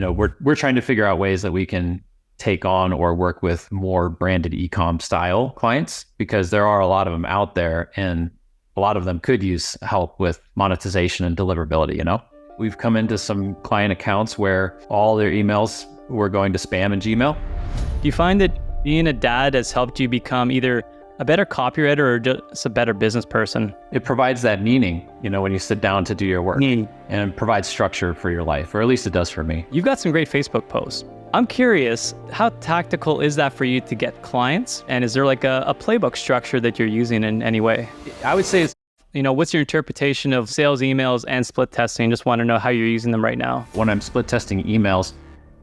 we're trying to figure out ways that we can take on or work with more branded e-com style clients, because there are a lot of them out there and a lot of them could use help with monetization and deliverability. We've come into some client accounts where all their emails were going to spam and Gmail. Do you find that being a dad has helped you become either a better copywriter or just a better business person? It provides that meaning, when you sit down to do your work, and provides structure for your life, or at least it does for me. You've got some great Facebook posts. I'm curious, how tactical is that for you to get clients? And is there like a playbook structure that you're using in any way? I would say it's, what's your interpretation of sales emails and split testing? Just want to know how you're using them right now. When I'm split testing emails,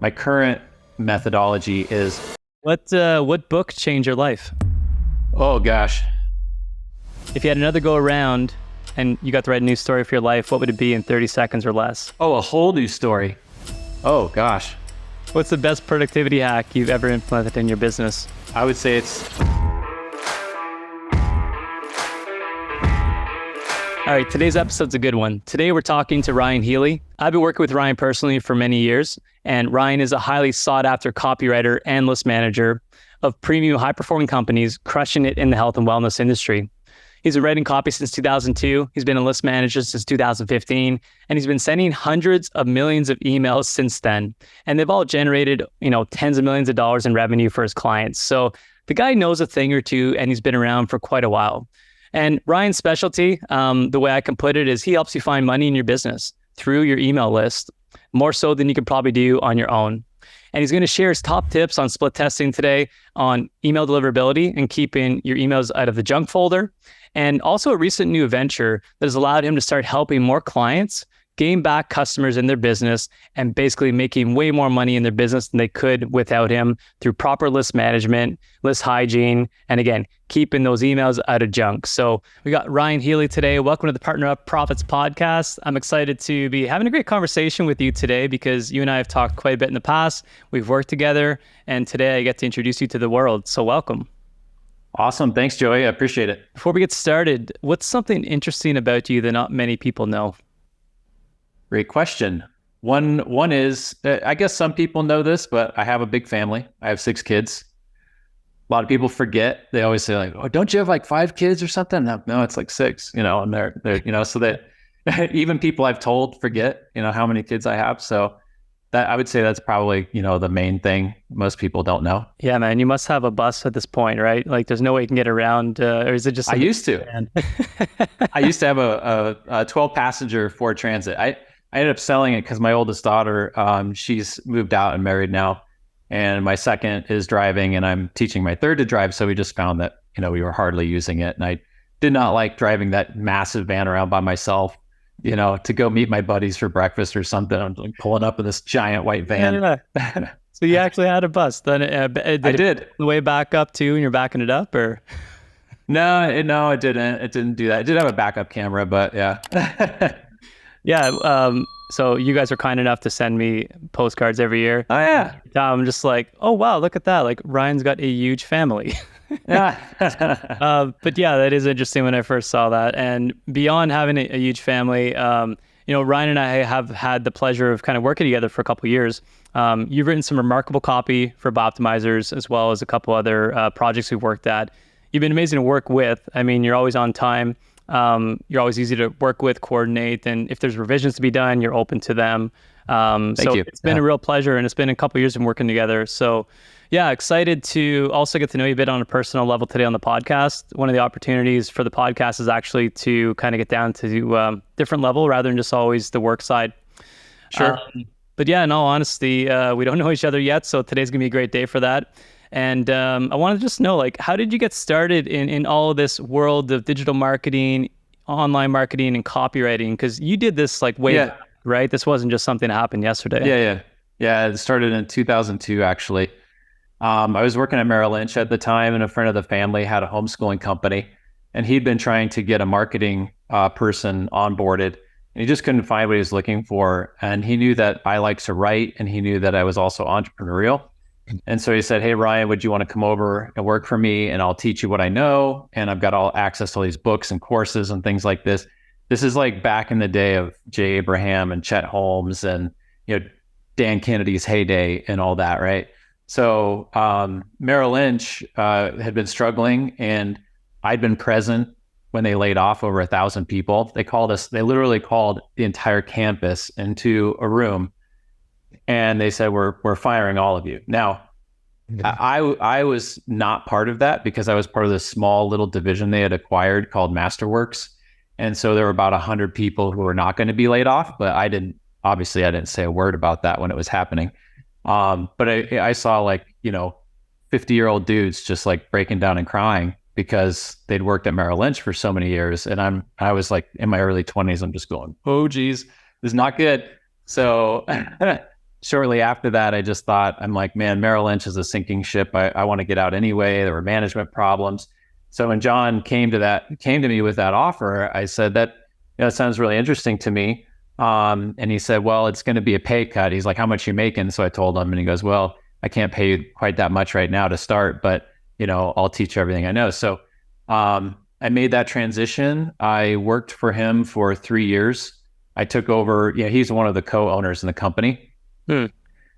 my current methodology is... What book changed your life? Oh gosh. If you had another go around and you got to write a new story for your life, what would it be in 30 seconds or less? Oh, a whole new story. Oh gosh. What's the best productivity hack you've ever implemented in your business? I would say it's... All right, today's episode's a good one. Today we're talking to Ryan Healy. I've been working with Ryan personally for many years, and Ryan is a highly sought after copywriter and list manager of premium high-performing companies, crushing it in the health and wellness industry. He's been writing copy since 2002. He's been a list manager since 2015, and he's been sending hundreds of millions of emails since then. And they've all generated, tens of millions of dollars in revenue for his clients. So the guy knows a thing or two, and he's been around for quite a while. And Ryan's specialty, the way I can put it, is he helps you find money in your business through your email list, more so than you could probably do on your own. And he's going to share his top tips on split testing today, on email deliverability and keeping your emails out of the junk folder, and also a recent new venture that has allowed him to start helping more clients gain back customers in their business and basically making way more money in their business than they could without him, through proper list management, list hygiene, and again, keeping those emails out of junk. So we got Ryan Healy today. Welcome to the Partner Up Profits podcast. I'm excited to be having a great conversation with you today because you and I have talked quite a bit in the past. We've worked together, and today I get to introduce you to the world. So welcome. Awesome. Thanks, Joey. I appreciate it. Before we get started, what's something interesting about you that not many people know? Great question. One is, I guess some people know this, but I have a big family. I have 6 kids. A lot of people forget. They always say like, "Oh, don't you have like 5 kids or something?" No, it's like 6. And they're so that even people I've told forget, how many kids I have. So that, I would say that's probably, the main thing most people don't know. Yeah, man, you must have a bus at this point, right? Like, there's no way you can get around, or is it just? I used to. I used to have a 12-passenger Ford Transit. I ended up selling it because my oldest daughter, she's moved out and married now. And my second is driving, and I'm teaching my third to drive. So we just found that, we were hardly using it. And I did not like driving that massive van around by myself, to go meet my buddies for breakfast or something. I'm like pulling up in this giant white van. Yeah. So you actually had a bus. Then I did. The way back up too, and you're backing it up, or? No, it didn't. It didn't do that. It did have a backup camera, but yeah. Yeah. So you guys are kind enough to send me postcards every year. Oh yeah. I'm just like, oh wow, look at that. Like, Ryan's got a huge family. Yeah. But yeah, that is interesting when I first saw that. And beyond having a huge family, Ryan and I have had the pleasure of kind of working together for a couple of years. You've written some remarkable copy for Optimizers, as well as a couple other projects we've worked at. You've been amazing to work with. I mean, you're always on time. You're always easy to work with, coordinate, and if there's revisions to be done, you're open to them. Thank you. It's been a real pleasure, and it's been a couple of years of working together. So yeah, excited to also get to know you a bit on a personal level today on the podcast. One of the opportunities for the podcast is actually to kind of get down to different level rather than just always the work side. Sure. But yeah, in all honesty, we don't know each other yet, so today's gonna be a great day for that. And I want to just know, like, how did you get started in all of this world of digital marketing, online marketing, and copywriting? Because you did this like way back, right? This wasn't just something that happened yesterday. Yeah. It started in 2002, actually. I was working at Merrill Lynch at the time, and a friend of the family had a homeschooling company, and he'd been trying to get a marketing person onboarded, and he just couldn't find what he was looking for. And he knew that I like to write, and he knew that I was also entrepreneurial. And so he said, "Hey, Ryan, would you want to come over and work for me? And I'll teach you what I know. And I've got all access to all these books and courses and things like this." This is like back in the day of Jay Abraham and Chet Holmes and, Dan Kennedy's heyday and all that, right? So Merrill Lynch had been struggling, and I'd been present when they laid off over 1,000 people. They literally called the entire campus into a room, and they said, we're firing all of you. Now, I was not part of that because I was part of this small little division they had acquired called Masterworks. And so there were about 100 people who were not going to be laid off, but I didn't say a word about that when it was happening. But I saw 50-year-old dudes just like breaking down and crying because they'd worked at Merrill Lynch for so many years. And I was like in my early 20s, I'm just going, oh geez, this is not good. So shortly after that, I just thought, I'm like, man, Merrill Lynch is a sinking ship. I want to get out anyway. There were management problems. So when John came to me with that offer, I said that, it sounds really interesting to me. And he said, well, it's going to be a pay cut. He's like, how much are you making? So I told him, and he goes, well, I can't pay you quite that much right now to start, but I'll teach you everything I know. So I made that transition. I worked for him for 3 years. I took over, he's one of the co-owners in the company.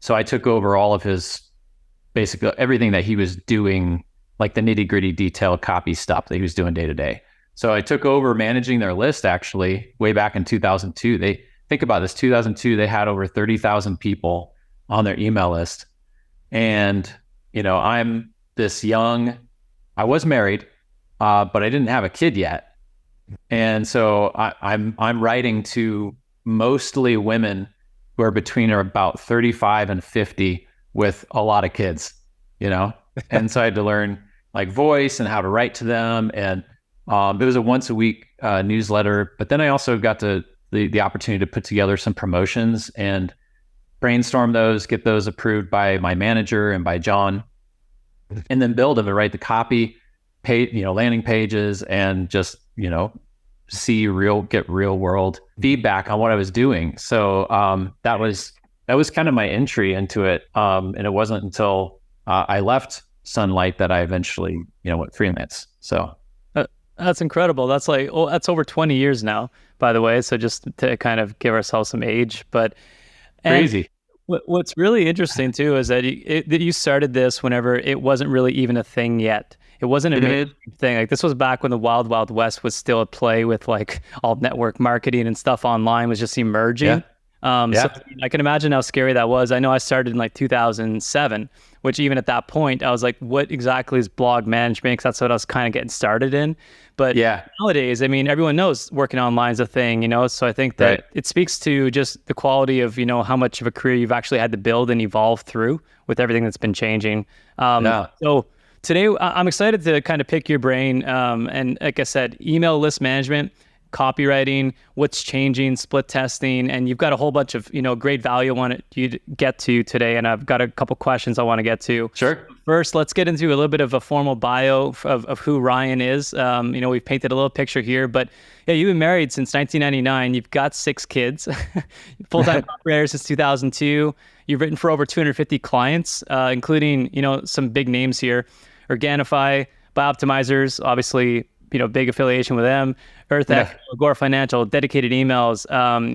So I took over all of his, basically everything that he was doing, like the nitty gritty detailed copy stuff that he was doing day to day. So I took over managing their list actually way back in 2002. Think about this, 2002, they had over 30,000 people on their email list. And, I'm this young, I was married, but I didn't have a kid yet. And so I'm writing to mostly women who are between about 35 and 50 with a lot of kids, and so I had to learn like voice and how to write to them. And it was a once a week newsletter, but then I also got the opportunity to put together some promotions and brainstorm those, get those approved by my manager and by John, and then build them and write the copy, landing pages, and just, get real world feedback on what I was doing. So that was kind of my entry into it. And it wasn't until I left Sunlight that I eventually, went freelance. So that's incredible. That's that's over 20 years now, by the way. So just to kind of give ourselves some age, but crazy. What's really interesting too is that you started this whenever it wasn't really even a thing yet. It wasn't a major thing. Like this was back when the Wild Wild West was still at play with like all network marketing and stuff online was just emerging. So I can imagine how scary that was. I know I started in like 2007, which even at that point, I was like, what exactly is blog management? Because that's what I was kind of getting started in. But nowadays, I mean, everyone knows working online is a thing, so I think that it speaks to just the quality of, how much of a career you've actually had to build and evolve through with everything that's been changing. So today, I'm excited to kind of pick your brain. And like I said, email list management, copywriting, what's changing, split testing, and you've got a whole bunch of, great value I want you to get to today. And I've got a couple questions I want to get to. Sure. First, let's get into a little bit of a formal bio of who Ryan is. We've painted a little picture here, but you've been married since 1999. You've got 6 kids, full-time copywriter since 2002. You've written for over 250 clients, including, some big names here. Organifi, Bioptimizers, obviously, big affiliation with them. EarthX, Agora Financial, Dedicated Emails.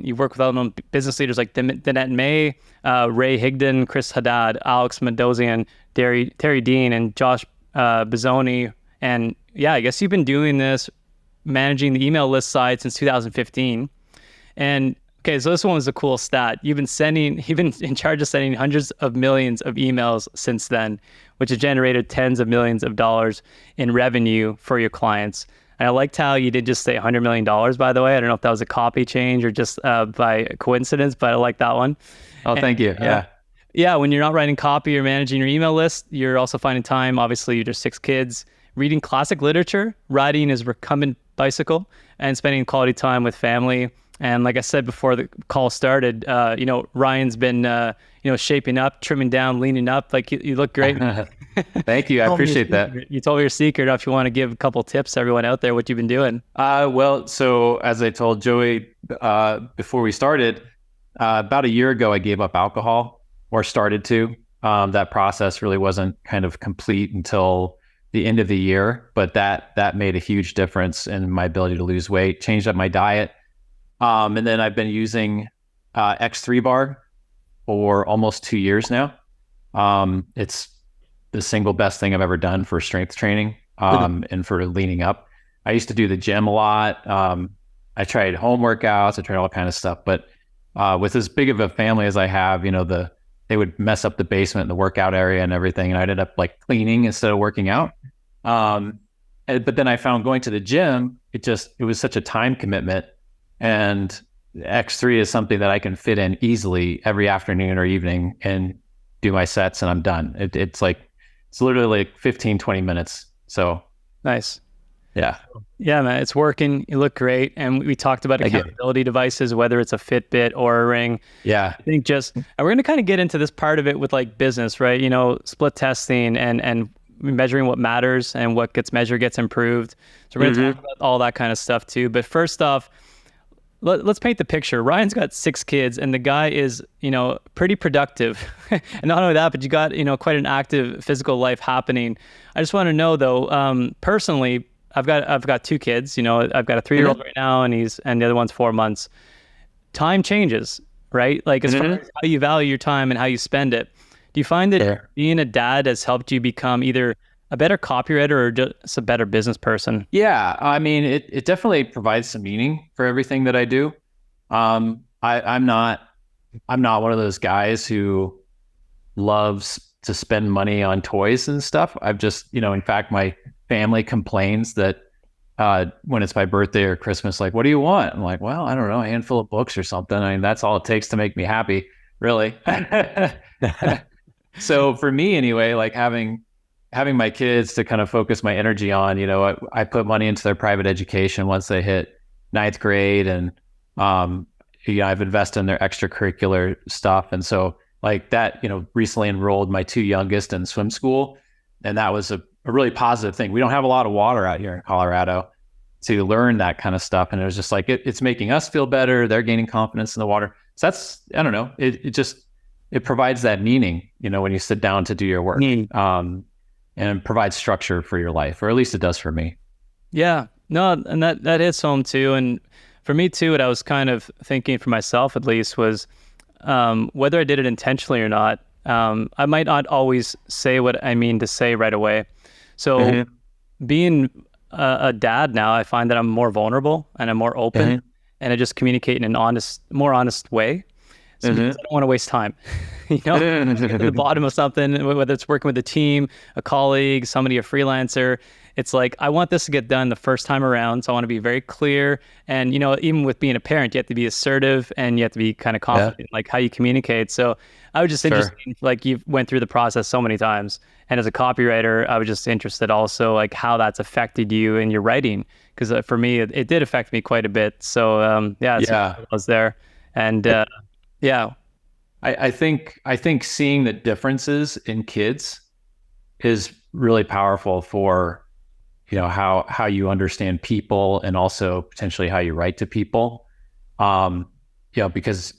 You work with well-known business leaders like Danette May, Ray Higdon, Chris Haddad, Alex Mendozian, Terry Dean, and Josh Bizzoni. And I guess you've been doing this, managing the email list side since 2015. And okay, so this one was a cool stat. You've been in charge of sending hundreds of millions of emails since then, which has generated tens of millions of dollars in revenue for your clients. And I liked how you did just say $100 million, by the way. I don't know if that was a copy change or just by coincidence, but I like that one. Oh, thank you. Yeah, when you're not writing copy or managing your email list, you're also finding time. Obviously, you're just 6 kids, reading classic literature, riding his recumbent bicycle, and spending quality time with family. And like I said before the call started, Ryan's been, shaping up, trimming down, leaning up. Like you look great. Thank you. I appreciate that. You told me your secret. If you want to give a couple tips to everyone out there, what you've been doing. So as I told Joey before we started, about a year ago, I gave up alcohol, or started to. That process really wasn't kind of complete until the end of the year, but that made a huge difference in my ability to lose weight, changed up my diet. And then I've been using X3 bar for almost 2 years now. It's the single best thing I've ever done for strength training, and for leaning up. I used to do the gym a lot. I tried home workouts. I tried all kind of stuff, but with as big of a family as I have, they would mess up the basement and the workout area and everything. And I ended up like cleaning instead of working out. But then I found going to the gym, it was such a time commitment, and X3 is something that I can fit in easily every afternoon or evening and do my sets and I'm done. It's literally like 15, 20 minutes. So nice. Yeah. Yeah, man, it's working. You look great. And we talked about accountability devices, whether it's a Fitbit or a Ring. Yeah. I think and we're going to kind of get into this part of it with like business, right? Split testing and measuring what matters, and what gets measured gets improved. So we're going to talk about all that kind of stuff too. But first off, let's paint the picture. Ryan's got 6 kids, and the guy is, pretty productive. And not only that, but you got, quite an active physical life happening. I just want to know though, personally, I've got 2 kids. I've got a 3-year-old right now, and the other one's 4 months. Time changes, right? Like as far as how you value your time and how you spend it. Do you find that being a dad has helped you become either a better copywriter or just a better business person? Yeah, I mean, it definitely provides some meaning for everything that I do. I'm not one of those guys who loves to spend money on toys and stuff. I've just, in fact, my family complains that when it's my birthday or Christmas, like, what do you want? I'm like, well, I don't know, a handful of books or something. I mean, that's all it takes to make me happy, really. So for me anyway, like having my kids to kind of focus my energy on, I put money into their private education once they hit 9th grade, and I've invested in their extracurricular stuff. And so like that, recently enrolled my 2 youngest in swim school, and that was a really positive thing. We don't have a lot of water out here in Colorado to learn that kind of stuff. And it was just like, it's making us feel better. They're gaining confidence in the water. So that's, I don't know, it provides that meaning, when you sit down to do your work, and provides structure for your life, or at least it does for me. Yeah. No, and that hits home too. And for me too, what I was kind of thinking for myself at least was, whether I did it intentionally or not, I might not always say what I mean to say right away. So being a dad now, I find that I'm more vulnerable and I'm more open, and I just communicate in an more honest way. So I don't want to waste time, get to the bottom of something, whether it's working with a team, a colleague, somebody, a freelancer. It's like, I want this to get done the first time around. So I want to be very clear. And, even with being a parent, you have to be assertive and you have to be kind of confident, like how you communicate. So I was just interested, like you went through the process so many times. And as a copywriter, I was just interested also like how that's affected you in your writing. Because for me, it did affect me quite a bit. So I was there. And I think seeing the differences in kids is really powerful for, how you understand people, and also potentially how you write to people. Because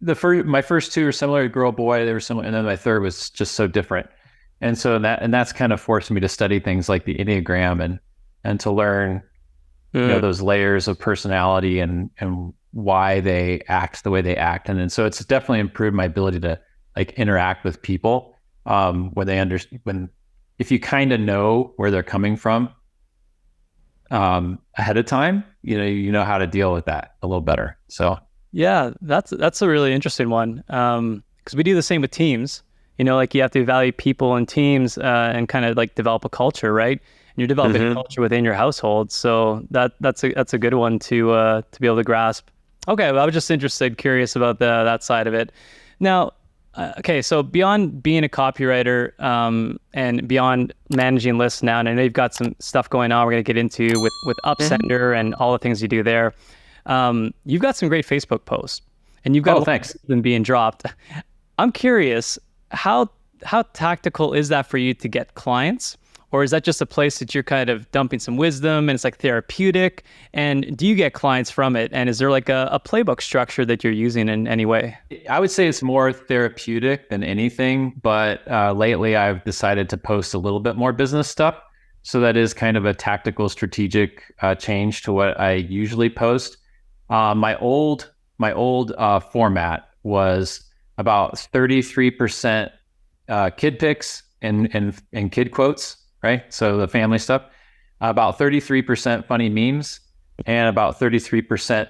my first 2 are similar, girl, boy, they were similar. And then my third was just so different. And so that's kind of forced me to study things like the Enneagram and to learn, those layers of personality and why they act the way they act. And so it's definitely improved my ability to like interact with people, if you kind of know where they're coming from ahead of time, you know how to deal with that a little better. So yeah, that's a really interesting one, because we do the same with teams. Like you have to evaluate people and teams and kind of like develop a culture, right? And you're developing a culture within your household, so that's a good one to be able to grasp. Okay, well, I was just curious about that side of it. Now, so beyond being a copywriter and beyond managing lists now, and I know you've got some stuff going on we're going to get into with Upsender and all the things you do there. You've got some great Facebook posts, and you've got them being dropped. I'm curious, how tactical is that for you to get clients? Or is that just a place that you're kind of dumping some wisdom and it's like therapeutic? And do you get clients from it? And is there like a playbook structure that you're using in any way? I would say it's more therapeutic than anything, but lately I've decided to post a little bit more business stuff. So that is kind of a tactical, strategic change to what I usually post. My old format was about 33% kid pics and kid quotes, right? So the family stuff, about 33% funny memes, and about 33%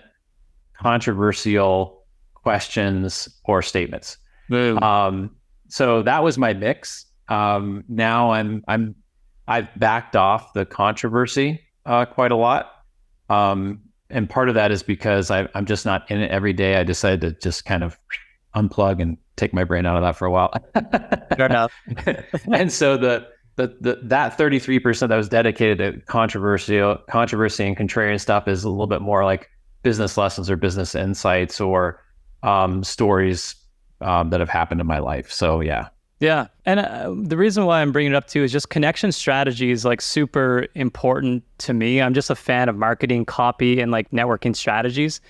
controversial questions or statements. So that was my mix. Now I've backed off the controversy quite a lot. And part of that is because I'm just not in it every day. I decided to just kind of unplug and take my brain out of that for a while. Fair enough. And so that 33% that was dedicated to controversy and contrarian stuff is a little bit more like business lessons or business insights or stories that have happened in my life. So yeah. Yeah. And the reason why I'm bringing it up too is just connection strategy is like super important to me. I'm just a fan of marketing, copy, and like networking strategies.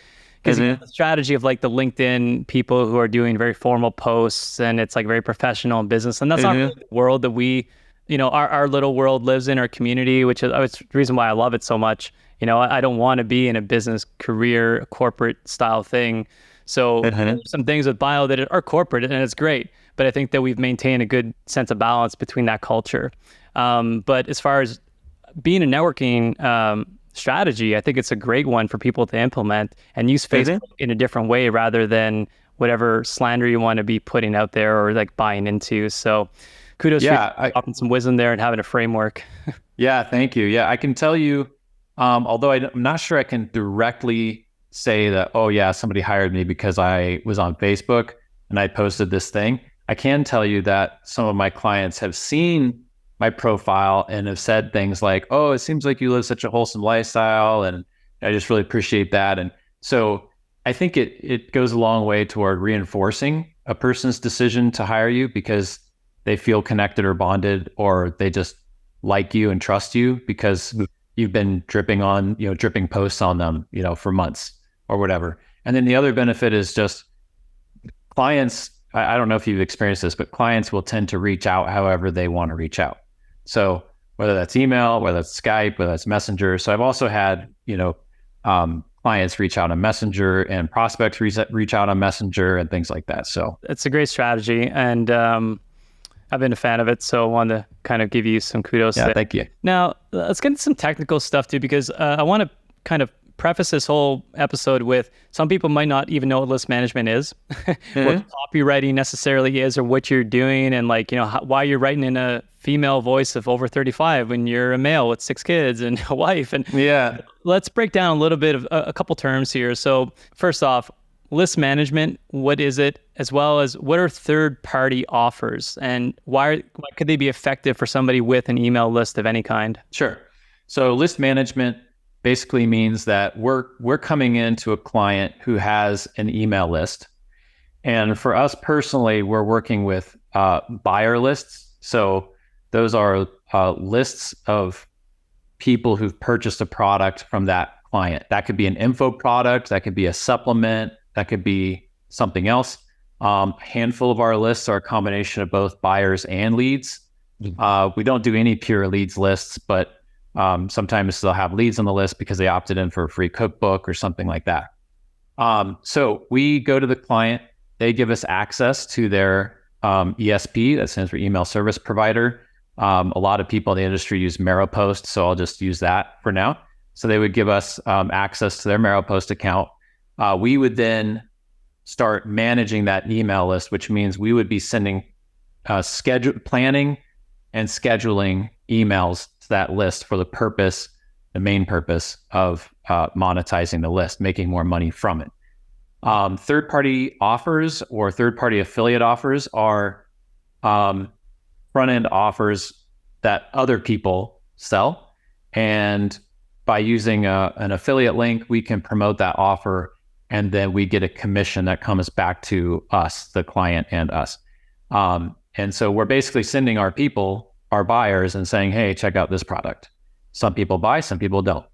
Because you have the strategy of like the LinkedIn people who are doing very formal posts and it's like very professional in business. And that's not really the world that we, our little world lives in, our community, which is the reason why I love it so much. I don't want to be in a business career, corporate style thing. So there's some things with bio that are corporate and it's great. But I think that we've maintained a good sense of balance between that culture. But as far as being a networking strategy, I think it's a great one for people to implement and use Facebook in a different way rather than whatever slander you want to be putting out there or like buying into. So kudos for dropping some wisdom there and having a framework. Yeah, thank you. Yeah, I can tell you, although I'm not sure I can directly say that, oh yeah, somebody hired me because I was on Facebook and I posted this thing. I can tell you that some of my clients have seen my profile and have said things like, oh, it seems like you live such a wholesome lifestyle and I just really appreciate that. And so I think it goes a long way toward reinforcing a person's decision to hire you because they feel connected or bonded, or they just like you and trust you because you've been dripping posts on them, for months or whatever. And then the other benefit is just clients, I don't know if you've experienced this, but clients will tend to reach out however they want to reach out. So whether that's email, whether that's Skype, whether that's Messenger. So I've also had, clients reach out on Messenger and prospects reach out on Messenger and things like that. So it's a great strategy. And I've been a fan of it. So I wanted to kind of give you some kudos. Yeah, thank you. Now, let's get into some technical stuff too, because I want to kind of preface this whole episode with some people might not even know what list management is, what copywriting necessarily is, or what you're doing, and like, why you're writing in a female voice of over 35 when you're a male with 6 kids and a wife. And let's break down a little bit of a couple terms here. So first off, list management, what is it? As well as what are third-party offers and why could they be effective for somebody with an email list of any kind? Sure. So list management basically means that we're coming into a client who has an email list. And for us personally, we're working with buyer lists. So those are lists of people who've purchased a product from that client. That could be an info product, that could be a supplement, that could be something else. A handful of our lists are a combination of both buyers and leads. We don't do any pure leads lists, but sometimes they'll have leads on the list because they opted in for a free cookbook or something like that. So we go to the client, they give us access to their ESP, that stands for email service provider. A lot of people in the industry use Maropost, so I'll just use that for now. So they would give us access to their Maropost account. We would then start managing that email list, which means we would be sending planning and scheduling emails to that list for the main purpose of monetizing the list, making more money from it. Third-party offers or third-party affiliate offers are front-end offers that other people sell. And by using an affiliate link, we can promote that offer, and then we get a commission that comes back to us, the client and us. And so we're basically sending our buyers and saying, hey, check out this product. Some people buy, some people don't.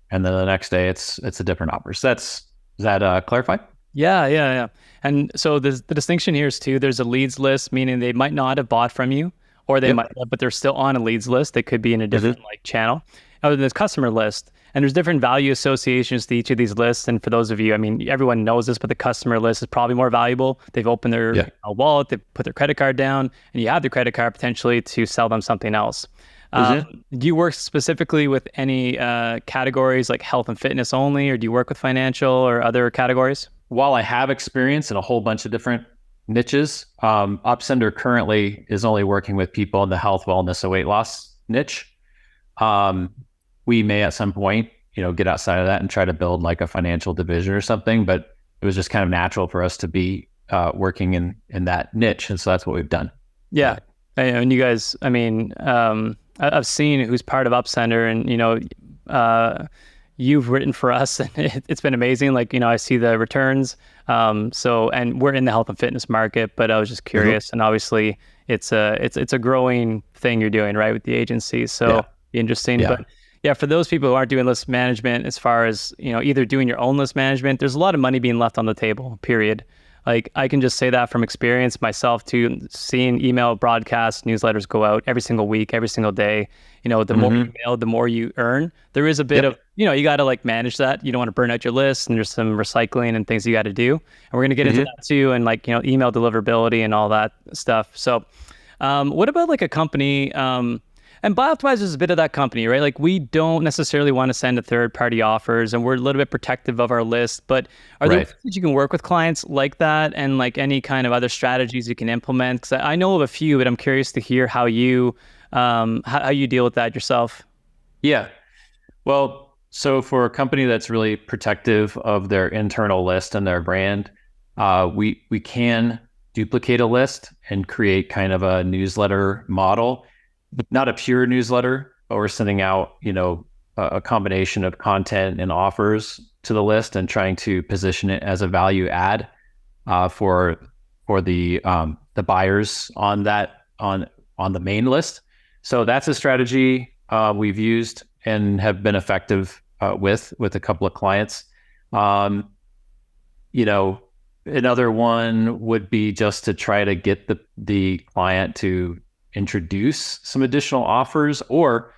And then the next day it's a different offer. So does that clarify? Yeah. And so the distinction here is too, there's a leads list, meaning they might not have bought from you, or they might have, but they're still on a leads list. They could be in a different channel. Other than this customer list. And there's different value associations to each of these lists. And for those of you, I mean, everyone knows this, but the customer list is probably more valuable. They've opened their wallet, they put their credit card down, and you have the credit card potentially to sell them something else. Do you work specifically with any categories like health and fitness only, or do you work with financial or other categories? While I have experience in a whole bunch of different niches, Upsender currently is only working with people in the health, wellness, and weight loss niche. We may at some point, get outside of that and try to build like a financial division or something, but it was just kind of natural for us to be working in that niche. And so that's what we've done. Yeah. And you guys, I mean, I've seen who's part of Upsender, and, you've written for us, and it's been amazing. Like, I see the returns. And we're in the health and fitness market, but I was just curious. And obviously it's a growing thing you're doing, right, with the agency. So interesting. But yeah, for those people who aren't doing list management, as far as, either doing your own list management, there's a lot of money being left on the table, period. Like, I can just say that from experience myself too, seeing email broadcasts, newsletters go out every single week, every single day. The more you mail, the more you earn. There is a bit of, you got to like manage that. You don't want to burn out your list, and there's some recycling and things you got to do. And we're going to get into that too, and like, email deliverability and all that stuff. So what about like a company, and BuyOptimizer is a bit of that company, right? Like, we don't necessarily want to send a third-party offers, and we're a little bit protective of our list. But are there ways that you can work with clients like that, and like any kind of other strategies you can implement? Because I know of a few, but I'm curious to hear how you deal with that yourself. Yeah. Well, so for a company that's really protective of their internal list and their brand, we can duplicate a list and create kind of a newsletter model. Not a pure newsletter, but we're sending out, a combination of content and offers to the list and trying to position it as a value add for the buyers on the main list. So that's a strategy we've used and have been effective with a couple of clients. Another one would be just to try to get the client to introduce some additional offers, or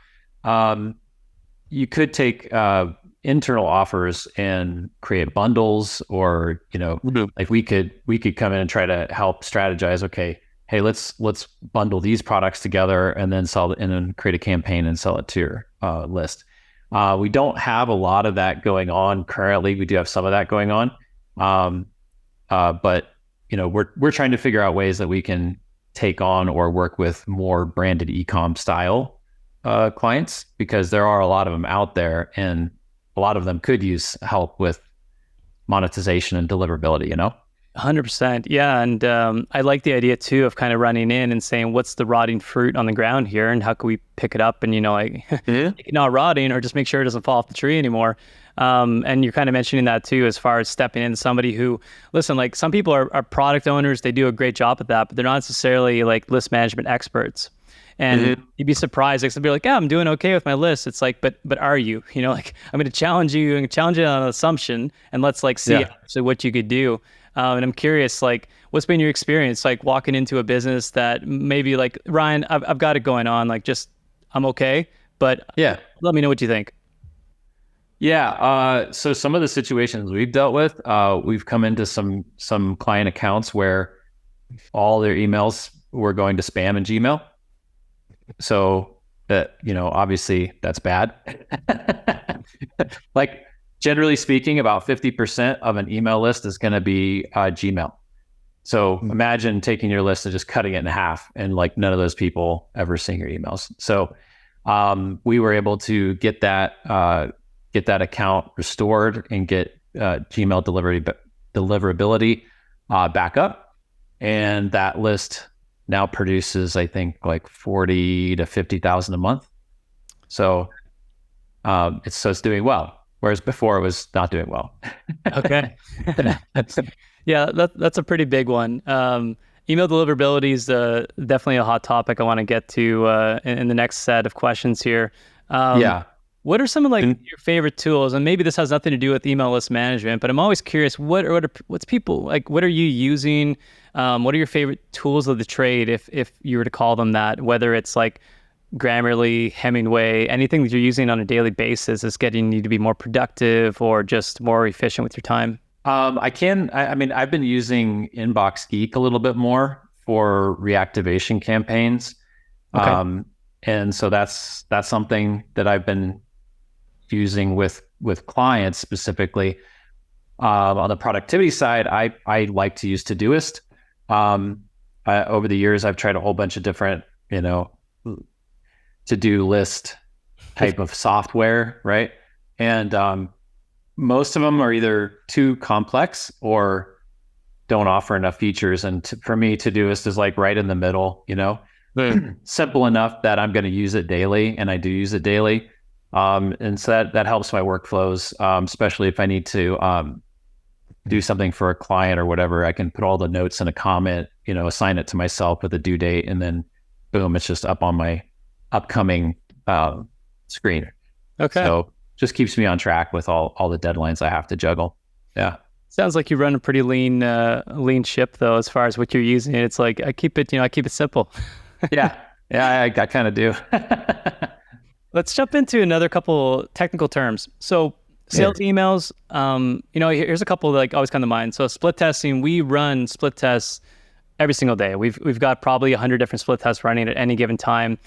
you could take internal offers and create bundles, or like we could come in and try to help strategize. Okay, hey, let's bundle these products together and then sell it, and then create a campaign and sell it to your list. We don't have a lot of that going on currently. We do have some of that going on, but we're trying to figure out ways that we can take on or work with more branded e-com style clients, because there are a lot of them out there, and a lot of them could use help with monetization and deliverability, 100%. Yeah. And I like the idea too of kind of running in and saying, what's the rotting fruit on the ground here, and how can we pick it up and, not rotting, or just make sure it doesn't fall off the tree anymore. And you're kind of mentioning that too, as far as stepping in somebody who, listen, like, some people are product owners, they do a great job at that, but they're not necessarily like list management experts. And you'd be surprised, like, somebody like, yeah, I'm doing okay with my list. It's like, but are you, like, I'm going to challenge you and challenge it on an assumption, and let's like see actually what you could do. And I'm curious, like, what's been your experience, like, walking into a business that maybe like, Ryan, I've got it going on, like, just, I'm okay, but let me know what you think. Yeah. So some of the situations we've dealt with, we've come into some client accounts where all their emails were going to spam and Gmail. So that, obviously that's bad. Like, generally speaking, about 50% of an email list is going to be Gmail. So imagine taking your list and just cutting it in half, and like none of those people ever seeing your emails. So we were able to get that account restored and get Gmail deliverability back up, and that list now produces, I think, like 40 to 50,000 a month. So it's doing well. Whereas before it was not doing well. Okay. Yeah, that's a pretty big one. Email deliverability is definitely a hot topic I want to get to in the next set of questions here. What are some of like your favorite tools? And maybe this has nothing to do with email list management, but I'm always curious, what's people like, what are you using? What are your favorite tools of the trade, if you were to call them that, whether it's like Grammarly, Hemingway, anything that you're using on a daily basis is getting you to be more productive or just more efficient with your time? I mean, I've been using Inbox Geek a little bit more for reactivation campaigns. Okay. And so that's something that I've been using with clients specifically. On the productivity side, I like to use Todoist. Over the years, I've tried a whole bunch of different, to-do list type of software, right? And most of them are either too complex or don't offer enough features. And for me, Todoist is like right in the middle, simple enough that I'm going to use it daily, and I do use it daily. And so that helps my workflows, especially if I need to do something for a client or whatever. I can put all the notes in a comment, assign it to myself with a due date, and then boom, it's just up on my upcoming screen. Okay. So just keeps me on track with all the deadlines I have to juggle. Yeah. Sounds like you run a pretty lean ship though, as far as what you're using. It's like I keep it simple. Yeah. I kind of do. Let's jump into another couple technical terms. So sales emails, here's a couple that always come to mind. So split testing, we run split tests every single day. We've got probably 100 different split tests running at any given time.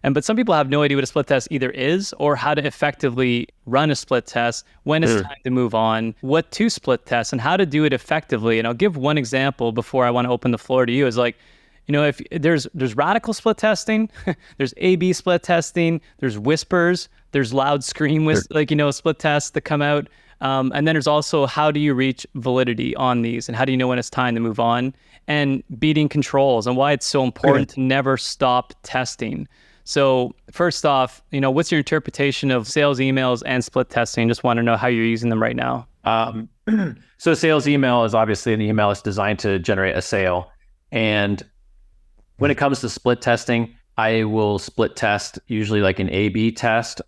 But some people have no idea what a split test either is or how to effectively run a split test, when it's time to move on, what to split test, and how to do it effectively. And I'll give one example before I want to open the floor to you. Is if there's radical split testing, there's A/B split testing, there's whispers, there's loud scream split tests that come out. And then there's also how do you reach validity on these, and how do you know when it's time to move on, and beating controls, and why it's so important to never stop testing. So first off, what's your interpretation of sales emails and split testing? Just want to know how you're using them right now. So sales email is obviously an email that's designed to generate a sale. And when it comes to split testing, I will split test usually like an A/B test,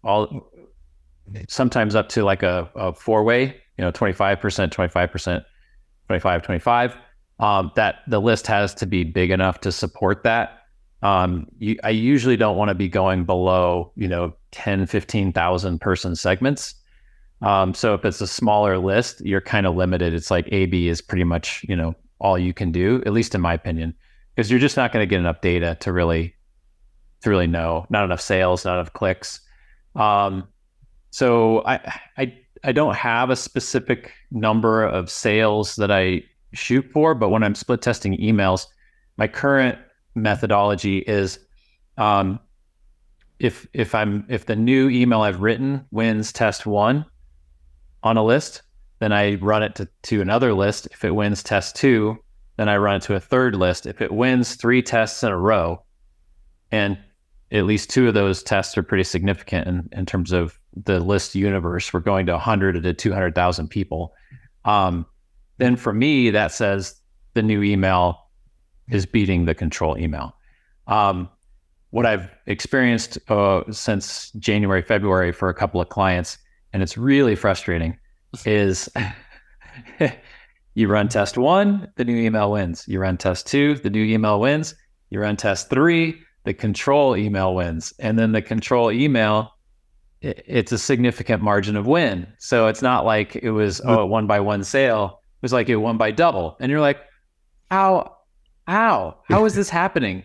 sometimes up to like a four-way, 25%, 25%, 25, 25. That the list has to be big enough to support that. I usually don't want to be going below, 10, 15,000 person segments. So if it's a smaller list, you're kind of limited. It's like A/B is pretty much, all you can do, at least in my opinion, because you're just not going to get enough data to really know, not enough sales, not enough clicks. So I don't have a specific number of sales that I shoot for, but when I'm split testing emails, my current methodology is if the new email I've written wins test 1 on a list, then I run it to another list. If it wins test 2, then I run it to a third list. If it wins 3 tests in a row, and at least 2 of those tests are pretty significant in terms of the list universe, we're going to 100 to 200,000 people. Then for me, that says the new email is beating the control email. What I've experienced since January, February for a couple of clients, and it's really frustrating, is you run test 1, the new email wins. You run test 2, the new email wins. You run test 3, the control email wins. And then the control email, it's a significant margin of win. So it's not like it was, it won by 1 sale. It was like it won by double. And you're like, how is this happening?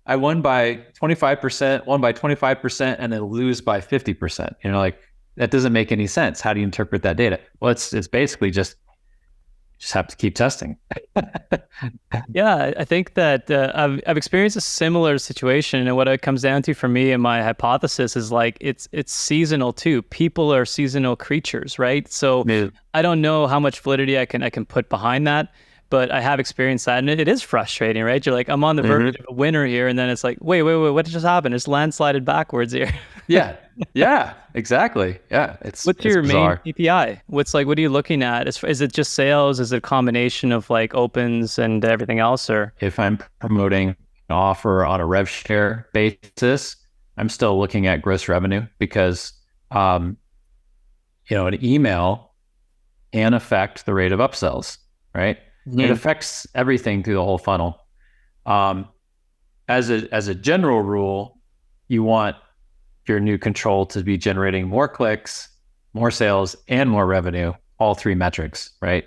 I won by 25%, won by 25%, and then lose by 50%. Like that doesn't make any sense. How do you interpret that data? Well, it's basically just have to keep testing. Yeah, I think that I've experienced a similar situation, and what it comes down to for me and my hypothesis is like it's seasonal too. People are seasonal creatures, right? So I don't know how much validity I can put behind that, but I have experienced that, and it is frustrating, right? You're like, I'm on the verge of a winner here, and then it's like, wait, what just happened? It's landslided backwards here. Yeah, exactly. Yeah, what's your bizarre. main KPI? What are you looking at? Is it just sales? Is it a combination of like opens and everything else? Or if I'm promoting an offer on a rev share basis, I'm still looking at gross revenue because, an email can affect the rate of upsells, right? It affects everything through the whole funnel. As a general rule, you want your new control to be generating more clicks, more sales, and more revenue, all three metrics, right?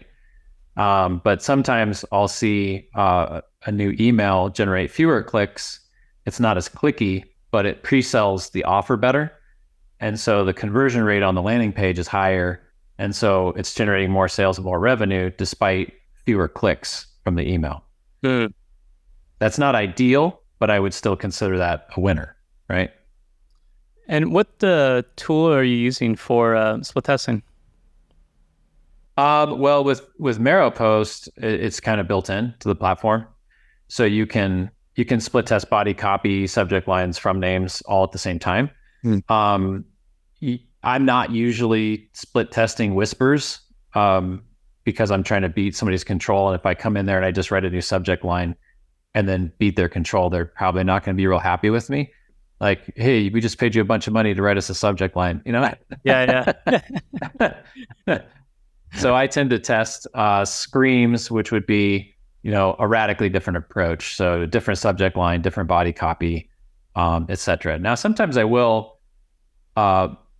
But sometimes I'll see a new email generate fewer clicks. It's not as clicky, but it pre-sells the offer better. And so the conversion rate on the landing page is higher. And so it's generating more sales and more revenue despite fewer clicks from the email. Mm. That's not ideal, but I would still consider that a winner, right? And what tool are you using for split testing? Well, with Maropost, it's kind of built in to the platform, so you can split test body, copy, subject lines, from names all at the same time. I'm not usually split testing whispers because I'm trying to beat somebody's control, and if I come in there and I just write a new subject line and then beat their control, they're probably not going to be real happy with me. Like, hey, we just paid you a bunch of money to write us a subject line, you know? Yeah. So I tend to test screams, which would be, a radically different approach. So different subject line, different body copy, etc. Now, sometimes I will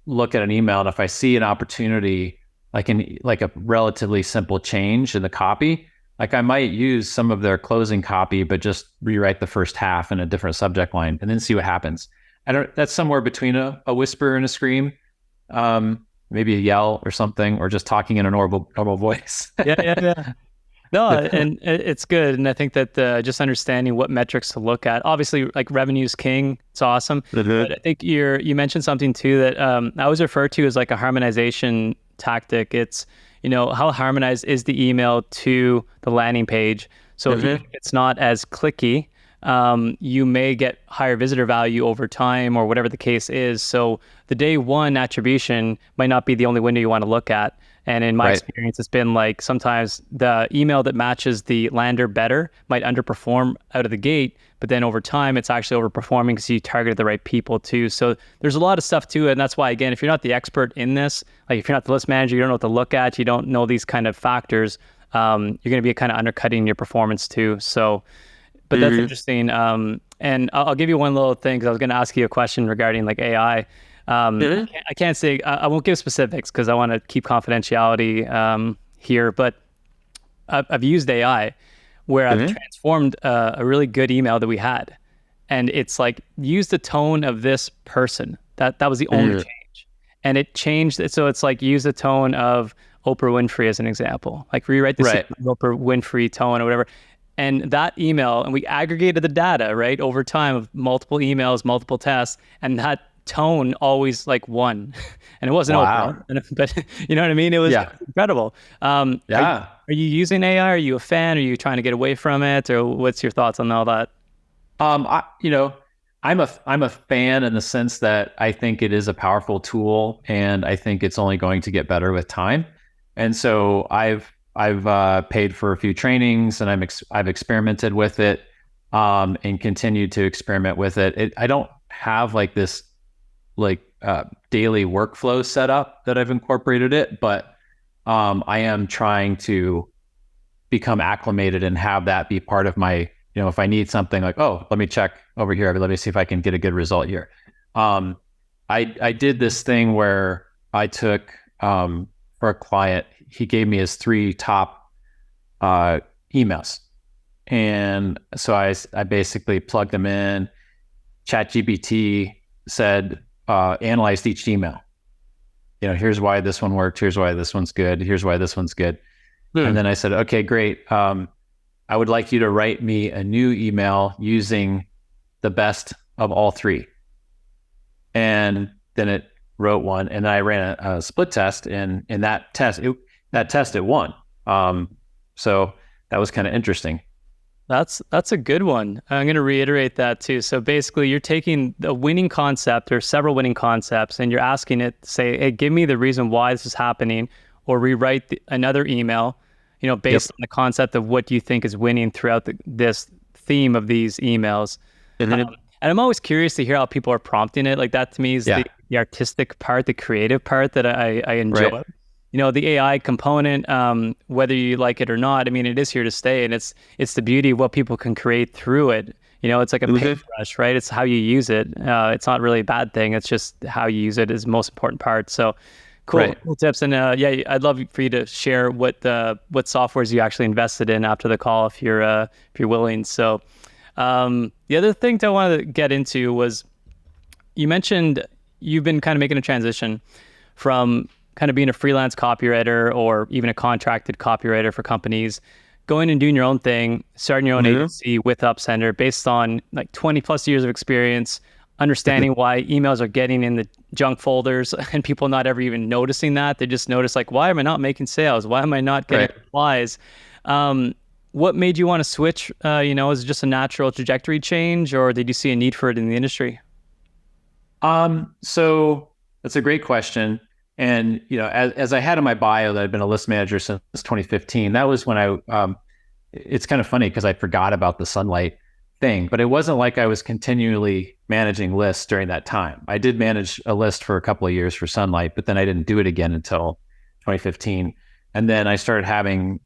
look at an email, and if I see an opportunity, like a relatively simple change in the copy, like I might use some of their closing copy, but just rewrite the first half in a different subject line, and then see what happens. That's somewhere between a whisper and a scream. Maybe a yell or something, or just talking in a normal voice. Yeah. No, and it's good. And I think that just understanding what metrics to look at, obviously, like revenue is king. It's awesome. But I think you mentioned something too that I always refer to as like a harmonization tactic. It's, how harmonized is the email to the landing page? So if it's not as clicky, you may get higher visitor value over time, or whatever the case is. So the day one attribution might not be the only window you want to look at. And in my experience, it's been like sometimes the email that matches the lander better might underperform out of the gate, but then over time, it's actually overperforming because you targeted the right people too. So there's a lot of stuff to it. And that's why, again, if you're not the expert in this, like if you're not the list manager, you don't know what to look at, you don't know these kind of factors, you're going to be kind of undercutting your performance too. So, but that's interesting. And I'll give you one little thing, because I was going to ask you a question regarding like AI. I can't say, I won't give specifics because I want to keep confidentiality here, but I've used AI where I've transformed a really good email that we had. And it's like, use the tone of this person. That was the only change. And it changed it. So it's like, use the tone of Oprah Winfrey as an example. Like rewrite the Oprah Winfrey tone or whatever. And that email, and we aggregated the data, right, over time of multiple emails, multiple tests, and that tone always like won. And it wasn't Oprah, but you know what I mean? It was incredible. Are you using AI? Are you a fan? Are you trying to get away from it? Or what's your thoughts on all that? I'm a fan in the sense that I think it is a powerful tool, and I think it's only going to get better with time. And so I've paid for a few trainings, and I've experimented with it, and continued to experiment with it. I don't have like this daily workflow set up that I've incorporated it, but I am trying to become acclimated and have that be part of my, if I need something like, oh, let me check over here, let me see if I can get a good result here. I did this thing where I took, for a client, he gave me his 3 top emails. And so I basically plugged them in. ChatGPT said, analyzed each email. Here's why this one worked. Here's why this one's good. Here's why this one's good. And then I said, okay, great. I would like you to write me a new email using the best of all 3. And then it wrote one, and I ran a split test, and in that test, it won. So that was kind of interesting. That's a good one. I'm going to reiterate that too. So basically, you're taking a winning concept or several winning concepts, and you're asking it to say, hey, give me the reason why this is happening, or rewrite another email, based on the concept of what you think is winning throughout this theme of these emails. And I'm always curious to hear how people are prompting it. Like that to me is the artistic part, the creative part that I enjoy. Right. The AI component, whether you like it or not, I mean, it is here to stay, and it's the beauty of what people can create through it. It's like a paintbrush, right? It's how you use it. It's not really a bad thing. It's just how you use it is the most important part. So cool, Right. cool tips. And yeah, I'd love for you to share what softwares you actually invested in after the call, if you're willing. So the other thing that I wanted to get into was, you mentioned you've been kind of making a transition from kind of being a freelance copywriter or even a contracted copywriter for companies, going and doing your own thing, starting your own agency with Upsender based on like 20 plus years of experience, understanding why emails are getting in the junk folders and people not ever even noticing that. They just notice like, why am I not making sales? Why am I not getting replies? What made you want to switch? Is it just a natural trajectory change, or did you see a need for it in the industry? So that's a great question. And, as I had in my bio that I've been a list manager since 2015, that was when it's kind of funny because I forgot about the Sunlight thing, but it wasn't like I was continually managing lists during that time. I did manage a list for a couple of years for Sunlight, but then I didn't do it again until 2015. And then I started having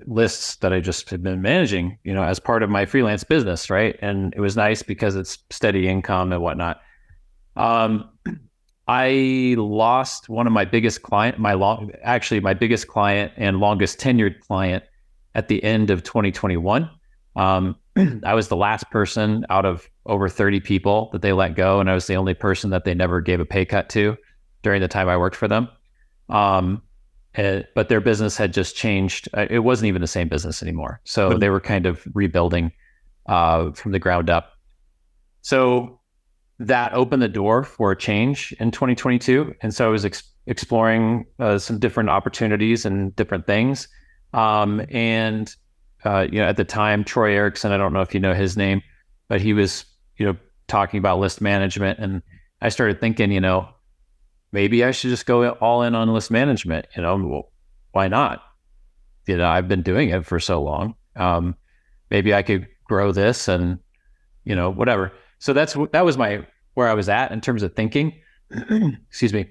lists that I just had been managing, as part of my freelance business, right? And it was nice because it's steady income and whatnot. I lost one of my biggest client, my biggest client and longest tenured client at the end of 2021. I was the last person out of over 30 people that they let go, and I was the only person that they never gave a pay cut to during the time I worked for them. But their business had just changed. It wasn't even the same business anymore. So they were kind of rebuilding from the ground up. So that opened the door for a change in 2022. And so I was exploring some different opportunities and different things. At the time, Troy Erickson, I don't know if you know his name, but he was, talking about list management. And I started thinking, maybe I should just go all in on list management. Well, why not? I've been doing it for so long. Maybe I could grow this and, whatever. So that was where I was at in terms of thinking. Excuse me.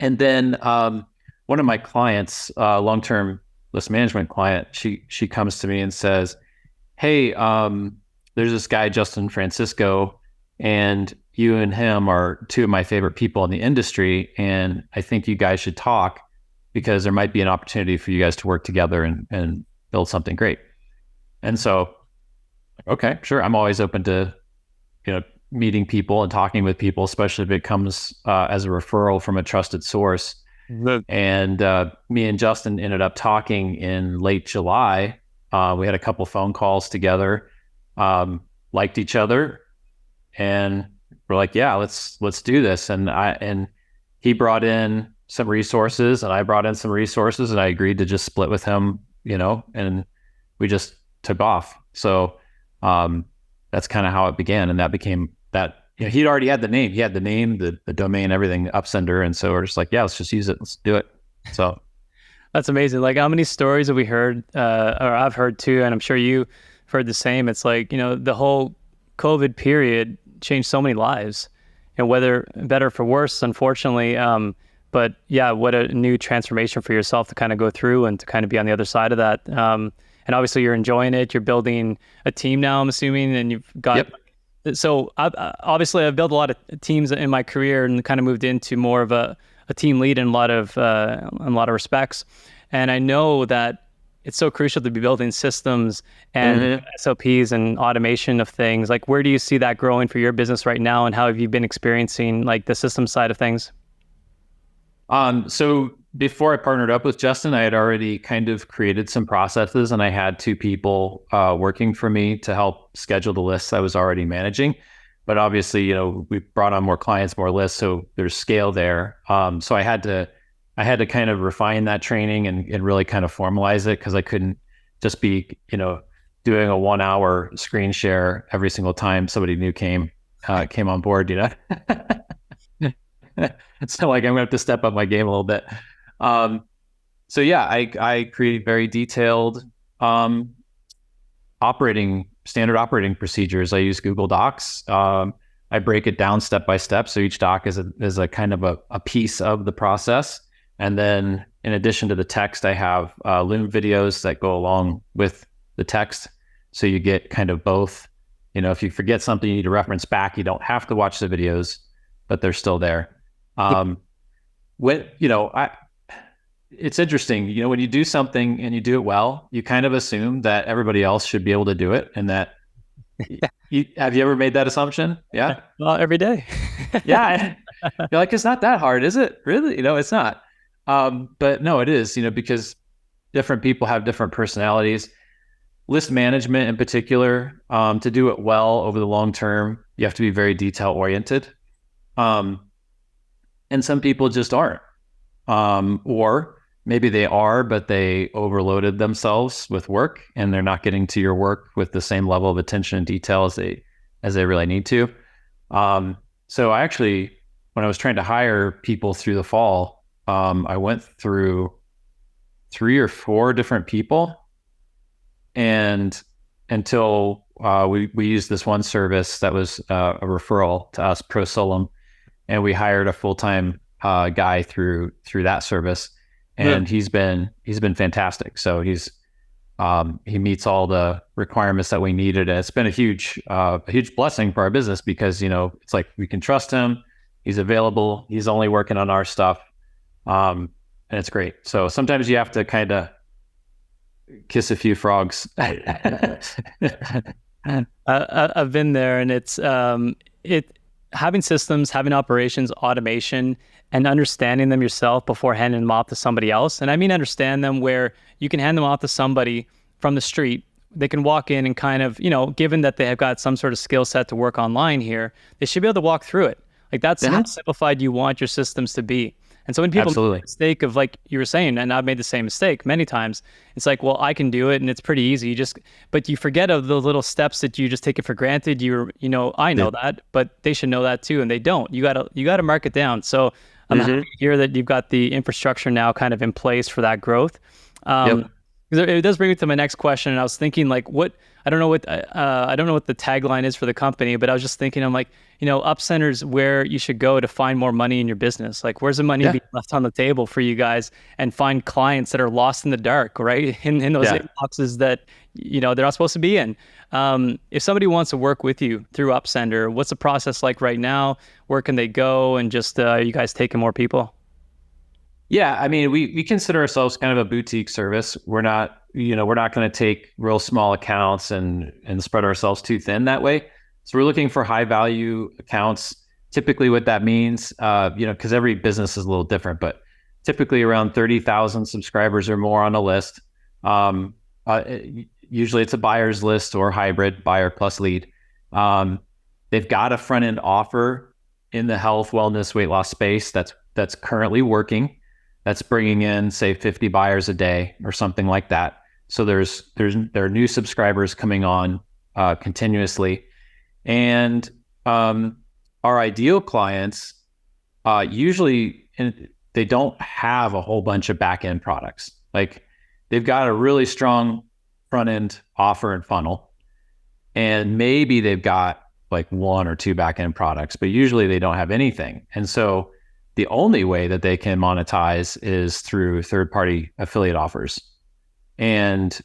And then one of my clients, long-term list management client, she comes to me and says, "Hey, there's this guy, Justin Francisco, and you and him are two of my favorite people in the industry, and I think you guys should talk because there might be an opportunity for you guys to work together and build something great." And so, okay, sure. I'm always open to, meeting people and talking with people, especially if it comes as a referral from a trusted source. And me and Justin ended up talking in late July. We had a couple phone calls together, liked each other, and we're like, yeah, let's do this. And he brought in some resources and I brought in some resources, and I agreed to just split with him, and we just took off. So that's kind of how it began. And that became that, he'd already had the name. He had the name, the domain, everything, Upsender. And so we're just like, yeah, let's just use it. Let's do it. So that's amazing. Like, how many stories have we heard, or I've heard too, and I'm sure you've heard the same. It's like, the whole COVID period changed so many lives, and whether better for worse, unfortunately. But yeah, what a new transformation for yourself to kind of go through and to kind of be on the other side of that. And obviously you're enjoying it. You're building a team now, I'm assuming, and you've got... Yep. So I've built a lot of teams in my career and kind of moved into more of a team lead in a lot of respects. And I know that it's so crucial to be building systems and SOPs and automation of things. Like, where do you see that growing for your business right now, and how have you been experiencing like the system side of things? So before I partnered up with Justin, I had already kind of created some processes, and I had two people working for me to help schedule the lists I was already managing. But obviously, we brought on more clients, more lists, so there's scale there. So I had to kind of refine that training and really kind of formalize it, because I couldn't just be, doing a 1 hour screen share every single time somebody new came on board, So like, I'm gonna have to step up my game a little bit. So yeah, I created very detailed standard operating procedures. I use Google Docs. I break it down step by step. So each doc is a kind of a piece of the process. And then in addition to the text, I have Loom videos that go along with the text. So you get kind of both. If you forget something, you need to reference back. You don't have to watch the videos, but they're still there. When, it's interesting, when you do something and you do it well, you kind of assume that everybody else should be able to do it. And that have you ever made that assumption? Yeah. Well, every day. Yeah. You're like, it's not that hard, is it? Really? It's not. But no, it is, because different people have different personalities. List management in particular, to do it well over the long term, you have to be very detail oriented. And some people just aren't. Or maybe they are, but they overloaded themselves with work and they're not getting to your work with the same level of attention and detail as they really need to. So I actually, when I was trying to hire people through the fall, I went through 3 or 4 different people, and until we used this one service that was a referral to us, ProSolum, and we hired a full-time guy through that service, and he's been fantastic. So he meets all the requirements that we needed, and it's been a huge blessing for our business because it's like we can trust him. He's available. He's only working on our stuff, and it's great. So sometimes you have to kind of kiss a few frogs. I've been there, and it's having systems, having operations, automation, and understanding them yourself before handing them off to somebody else. And I mean, understand them where you can hand them off to somebody from the street. They can walk in and kind of, given that they have got some sort of skill set to work online here, they should be able to walk through it. Like that's how simplified you want your systems to be. And so when people make the mistake of, like you were saying, and I've made the same mistake many times, it's like, well, I can do it and it's pretty easy. But you forget of the little steps that you just take it for granted. I know that, but they should know that too. And they don't. You gotta mark it down. So I'm happy to hear that you've got the infrastructure now kind of in place for that growth. It does bring me to my next question. And I was thinking, like, I don't know what the tagline is for the company, but I was just thinking, I'm like, Upcenter's where you should go to find more money in your business. Like, where's the money being left on the table for you guys, and find clients that are lost in the dark, right? In those boxes that, they're not supposed to be in. If somebody wants to work with you through Upcenter, what's the process like right now? Where can they go? And just, are you guys taking more people? Yeah, I mean, we consider ourselves kind of a boutique service. We're not going to take real small accounts and spread ourselves too thin that way. So we're looking for high value accounts. Typically what that means, because every business is a little different, but typically around 30,000 subscribers or more on a list. Usually it's a buyer's list or hybrid, buyer plus lead. They've got a front end offer in the health, wellness, weight loss space that's currently working. That's bringing in, say, 50 buyers a day or something like that. So there are new subscribers coming on continuously, and our ideal clients usually they don't have a whole bunch of back end products. Like they've got a really strong front end offer and funnel, and maybe they've got like 1 or 2 back end products, but usually they don't have anything, and so the only way that they can monetize is through third-party affiliate offers. And,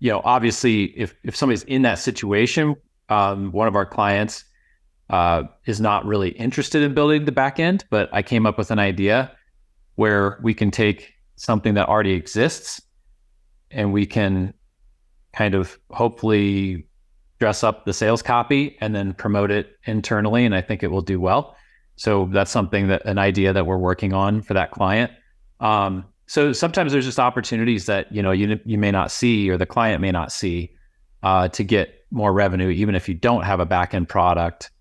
obviously if somebody's in that situation, one of our clients is not really interested in building the back end, but I came up with an idea where we can take something that already exists and we can kind of hopefully dress up the sales copy and then promote it internally. And I think it will do well. So that's an idea that we're working on for that client. So sometimes there's just opportunities that, you may not see, or the client may not see, to get more revenue, even if you don't have a back-end product.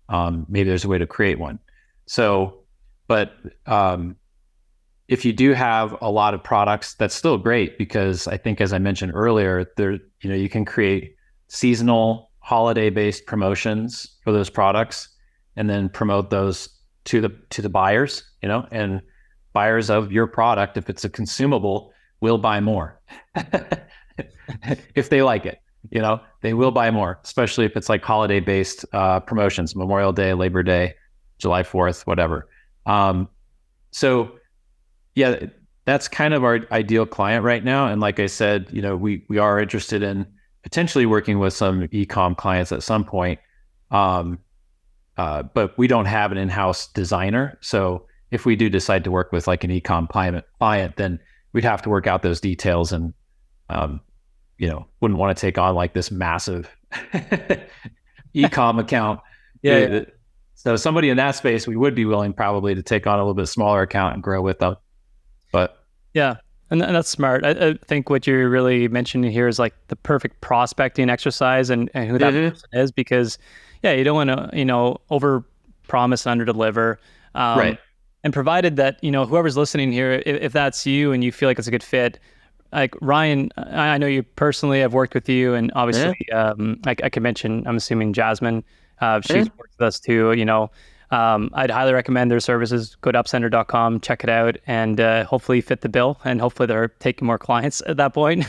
Maybe there's a way to create one. So, but if you do have a lot of products, that's still great, because I think, as I mentioned earlier, you can create seasonal, holiday-based promotions for those products, and then promote those to the buyers, and buyers of your product, if it's a consumable, will buy more. If they like it, they will buy more, especially if it's like holiday-based promotions, Memorial Day, Labor Day, July 4th, whatever. So yeah, that's kind of our ideal client right now. And like I said, we are interested in potentially working with some e-com clients at some point. But we don't have an in-house designer. So if we do decide to work with like an e-com client, then we'd have to work out those details and, wouldn't want to take on like this massive e-com account. Yeah. So somebody in that space, we would be willing probably to take on a little bit smaller account and grow with them. But yeah. And that's smart. I think what you're really mentioning here is like the perfect prospecting exercise and who that person is, because you don't want to, over promise, under deliver. Right. And provided that, whoever's listening here, if that's you and you feel like it's a good fit, like Ryan, I know you personally, I've worked with you, and obviously, I can mention, I'm assuming Jasmine, she's worked with us too, I'd highly recommend their services. Go to upsender.com, check it out, and hopefully fit the bill, and hopefully they're taking more clients at that point.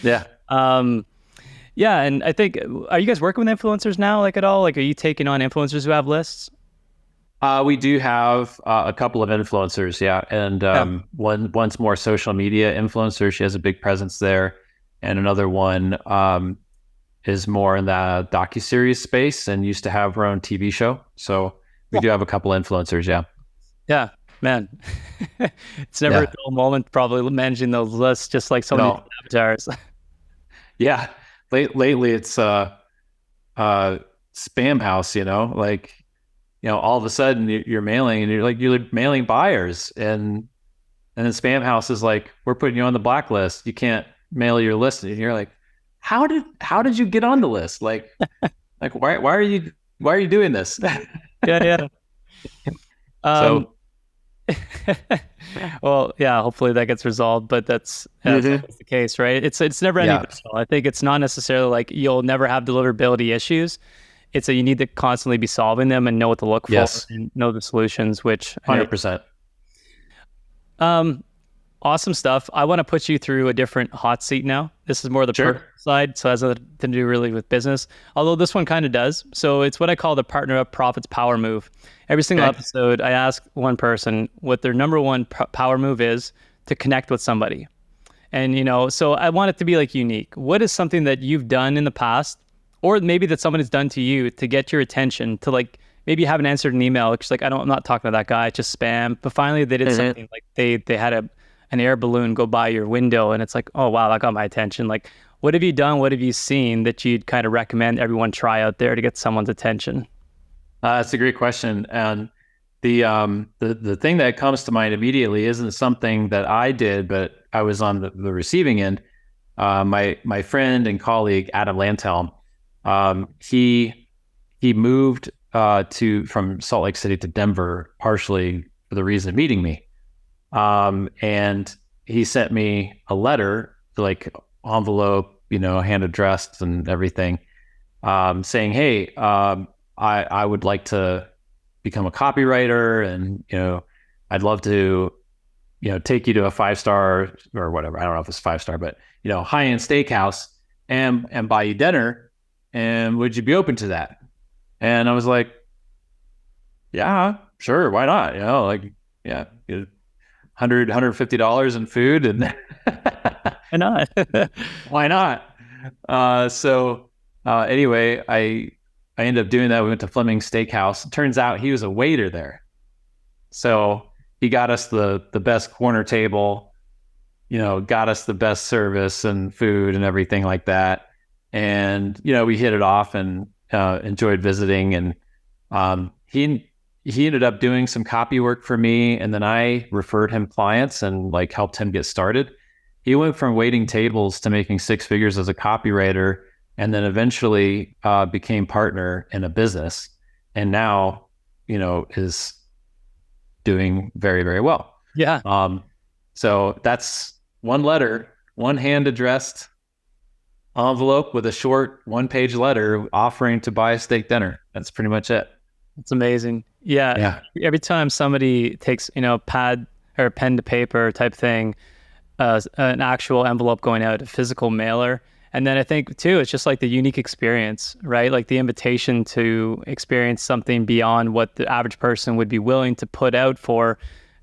Yeah. Yeah, and I think, are you guys working with influencers now, like at all? Like, are you taking on influencers who have lists? We do have a couple of influencers, yeah, and one's more social media influencer. She has a big presence there, and another one is more in the docuseries space and used to have her own TV show. So we do have a couple influencers, yeah. Yeah, man, it's never a dull moment probably managing those lists, just like so many avatars. Yeah, lately it's spam house, like. All of a sudden you're mailing and you're mailing buyers, and then Spam House is like, we're putting you on the blacklist. You can't mail your list. And you're like, how did you get on the list? Like why are you doing this? Yeah. Well, yeah, hopefully that gets resolved, but that's the case, right? It's never any personal. I think it's not necessarily like you'll never have deliverability issues. It's you need to constantly be solving them and know what to look for and know the solutions, which 100%. Awesome stuff. I want to put you through a different hot seat now. This is more the personal side, so it has nothing to do really with business, although this one kind of does. So it's what I call the Partner Up Profits Power Move. Every single episode, I ask one person what their number one power move is to connect with somebody. And, so I want it to be like unique. What is something that you've done in the past, or maybe that someone has done to you to get your attention, to like, maybe you haven't answered an email, because like, I'm not talking to that guy, it's just spam. But finally they did something, like they had an air balloon go by your window, and it's like, oh wow, that got my attention. Like, what have you done? What have you seen that you'd kind of recommend everyone try out there to get someone's attention? That's a great question. And the thing that comes to mind immediately isn't something that I did, but I was on the receiving end. My friend and colleague, Adam Lanthelm, he moved from Salt Lake City to Denver partially for the reason of meeting me. And he sent me a letter, like envelope, hand addressed and everything, saying, hey, I would like to become a copywriter, and, I'd love to, take you to a 5-star or whatever. I don't know if it's 5-star, but, high-end steakhouse and buy you dinner. And would you be open to that? And I was like, yeah, sure. Why not? Yeah, $150 in food, and Why not? Why not? Anyway, I ended up doing that. We went to Fleming's Steakhouse. It turns out he was a waiter there. So he got us the best corner table, got us the best service and food and everything like that. And, we hit it off and enjoyed visiting. And he ended up doing some copy work for me. And then I referred him clients and like helped him get started. He went from waiting tables to making 6 figures as a copywriter, and then eventually became partner in a business. And now, is doing very, very well. Yeah. So that's one letter, one hand addressed envelope with a short 1-page letter offering to buy a steak dinner. That's pretty much it. That's amazing. Yeah. Every time somebody takes, pad or pen to paper type thing, an actual envelope going out, a physical mailer. And then I think too, it's just like the unique experience, right? Like the invitation to experience something beyond what the average person would be willing to put out for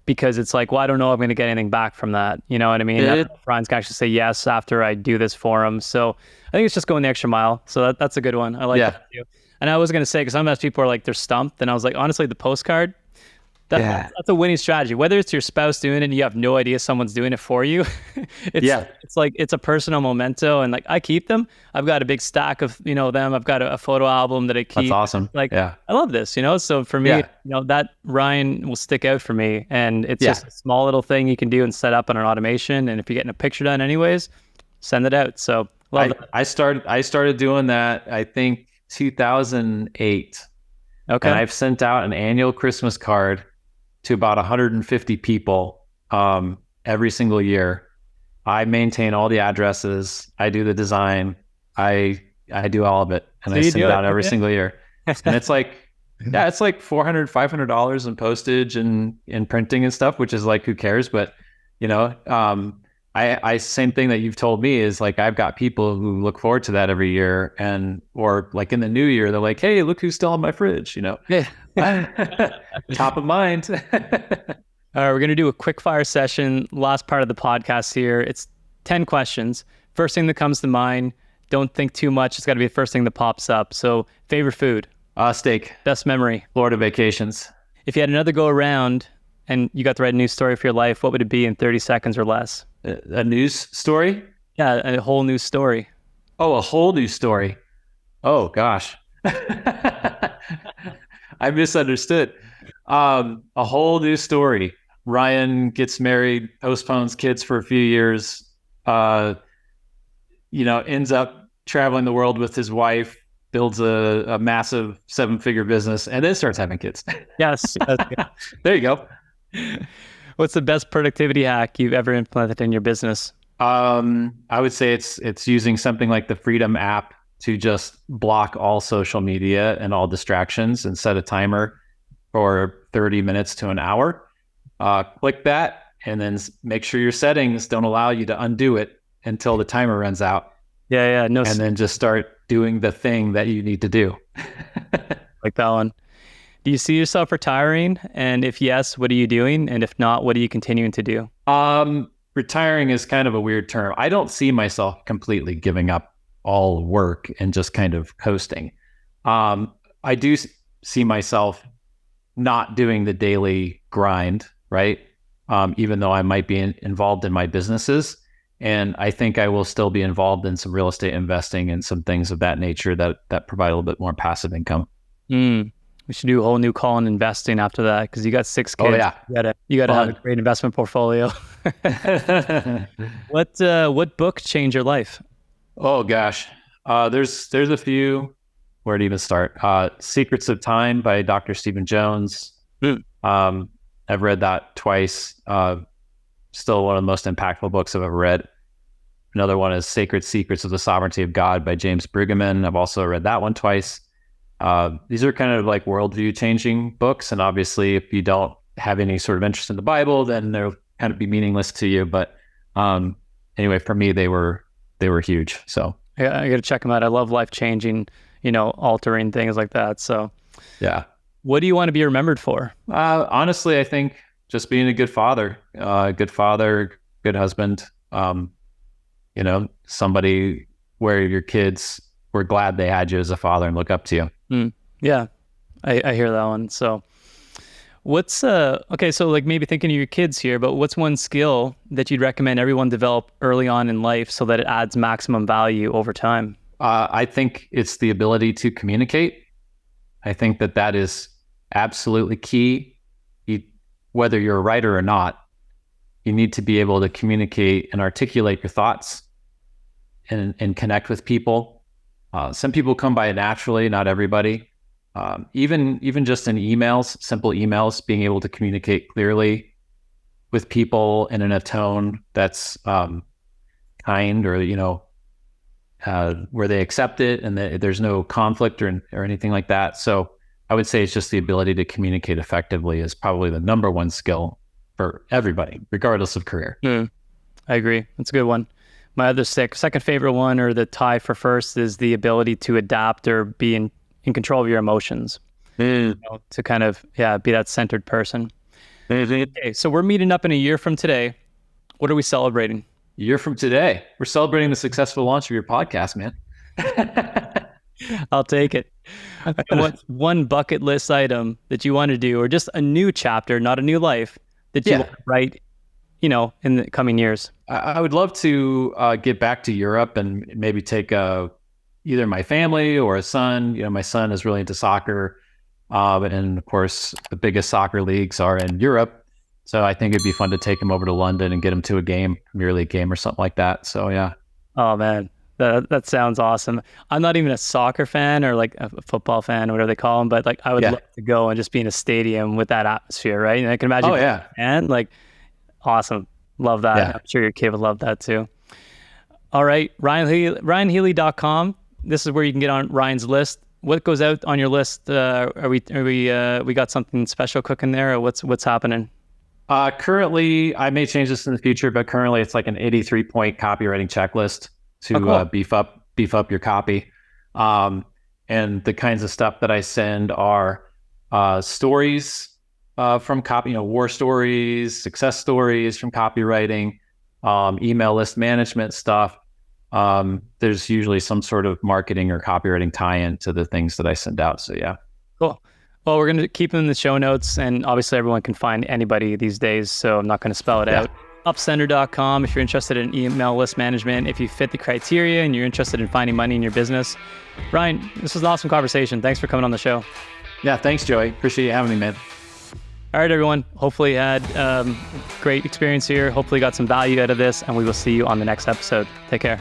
because it's like, well, I don't know if I'm going to get anything back from that. You know what I mean? Ryan's can actually say yes after I do this for him. So I think it's just going the extra mile. So that's a good one. I like that too. And I was going to say, because sometimes people are like, they're stumped. And I was like, honestly, the postcard, that's a winning strategy. Whether it's your spouse doing it and you have no idea someone's doing it for you, it's like, it's a personal memento. And like, I keep them. I've got a big stack of, them. I've got a photo album that I keep. That's awesome. Like, I love this, So for me, that Ryan will stick out for me. And it's just a small little thing you can do and set up on an automation. And if you're getting a picture done anyways, send it out. So love that. I started doing that, I think 2008. Okay. And I've sent out an annual Christmas card to about 150 people every single year. I maintain all the addresses. I do the design. I do all of it, and I send it out every single year. And it's like, it's like $400, $500 in postage and in printing and stuff, which is like, who cares? But I same thing that you've told me is like, I've got people who look forward to that every year, or like in the new year, they're like, hey, look who's still in my fridge, top of mind. All right, we're going to do a quick fire session. Last part of the podcast here. It's 10 questions. First thing that comes to mind, don't think too much. It's got to be the first thing that pops up. So favorite food? Steak. Best memory? Florida vacations. If you had another go around and you got to write a news story for your life, what would it be in 30 seconds or less? A news story? Yeah, a whole news story. Oh, a whole news story. Oh, gosh. I misunderstood. A whole new story. Ryan gets married, postpones kids for a few years, ends up traveling the world with his wife, builds a massive 7-figure business, and then starts having kids. Yes. There you go. What's the best productivity hack you've ever implemented in your business? I would say it's using something like the Freedom app to just block all social media and all distractions and set a timer for 30 minutes to an hour. Click that and then make sure your settings don't allow you to undo it until the timer runs out. No. And then just start doing the thing that you need to do. Like that one. Do you see yourself retiring? And if yes, what are you doing? And if not, what are you continuing to do? Retiring is kind of a weird term. I don't see myself completely giving up all work and just kind of coasting. I do see myself not doing the daily grind, right? Even though I might be involved in my businesses. And I think I will still be involved in some real estate investing and some things of that nature that provide a little bit more passive income. We should do a whole new call on investing after that, because you got 6 kids. Oh, yeah. You gotta have a great investment portfolio. What book changed your life? Oh gosh, there's a few. Where to even start? Secrets of Time by Dr. Stephen Jones. I've read that twice. Still one of the most impactful books I've ever read. Another one is Sacred Secrets of the Sovereignty of God by James Brueggemann. I've also read that one twice. These are kind of like worldview changing books. And obviously if you don't have any sort of interest in the Bible, then they'll kind of be meaningless to you. But anyway, for me, they were huge. So yeah, I got to check them out. I love life changing, altering things like that. So yeah. What do you want to be remembered for? Honestly, I think just being a good father, good husband, somebody where your kids were glad they had you as a father and look up to you. Yeah, I hear that one. So what's, okay, so like maybe thinking of your kids here, but what's one skill that you'd recommend everyone develop early on in life so that it adds maximum value over time? I think it's the ability to communicate. I think that is absolutely key. Whether you're a writer or not, you need to be able to communicate and articulate your thoughts and connect with people. Some people come by it naturally, not everybody. Even just in emails, simple emails, being able to communicate clearly with people and in a tone that's kind, or where they accept it and there's no conflict or anything like that. So I would say it's just the ability to communicate effectively is probably the number one skill for everybody, regardless of career. I agree. That's a good one. My other second favorite one, or the tie for first, is the ability to adapt or be in control of your emotions. To kind of, be that centered person. Okay, so we're meeting up in a year from today. What are we celebrating? A year from today, we're celebrating the successful launch of your podcast, man. I'll take it. What's one bucket list item that you want to do, or just a new chapter, not a new life, that you want to write, in the coming years? I would love to get back to Europe and maybe take either my family or a son. My son is really into soccer. And of course, the biggest soccer leagues are in Europe. So I think it'd be fun to take him over to London and get him to a game, Premier League game or something like that. So yeah. Oh man, that sounds awesome. I'm not even a soccer fan or like a football fan or whatever they call them, but like I would love to go and just be in a stadium with that atmosphere, right? And I can imagine. Oh yeah. And like, awesome. Love that. Yeah. I'm sure your kid would love that too. All right, RyanHealy.com. This is where you can get on Ryan's list. What goes out on your list? We got something special cooking there, or what's happening? Currently, I may change this in the future, but currently it's like an 83-point copywriting checklist to beef up your copy. And the kinds of stuff that I send are stories from copy, war stories, success stories from copywriting, email list management stuff. There's usually some sort of marketing or copywriting tie-in to the things that I send out. So yeah. Cool. Well, we're going to keep them in the show notes, and obviously everyone can find anybody these days, so I'm not going to spell it out. Upsender.com if you're interested in email list management, if you fit the criteria and you're interested in finding money in your business. Ryan, this was an awesome conversation. Thanks for coming on the show. Yeah, thanks, Joey. Appreciate you having me, man. All right, everyone. Hopefully you had great experience here. Hopefully you got some value out of this, and we will see you on the next episode. Take care.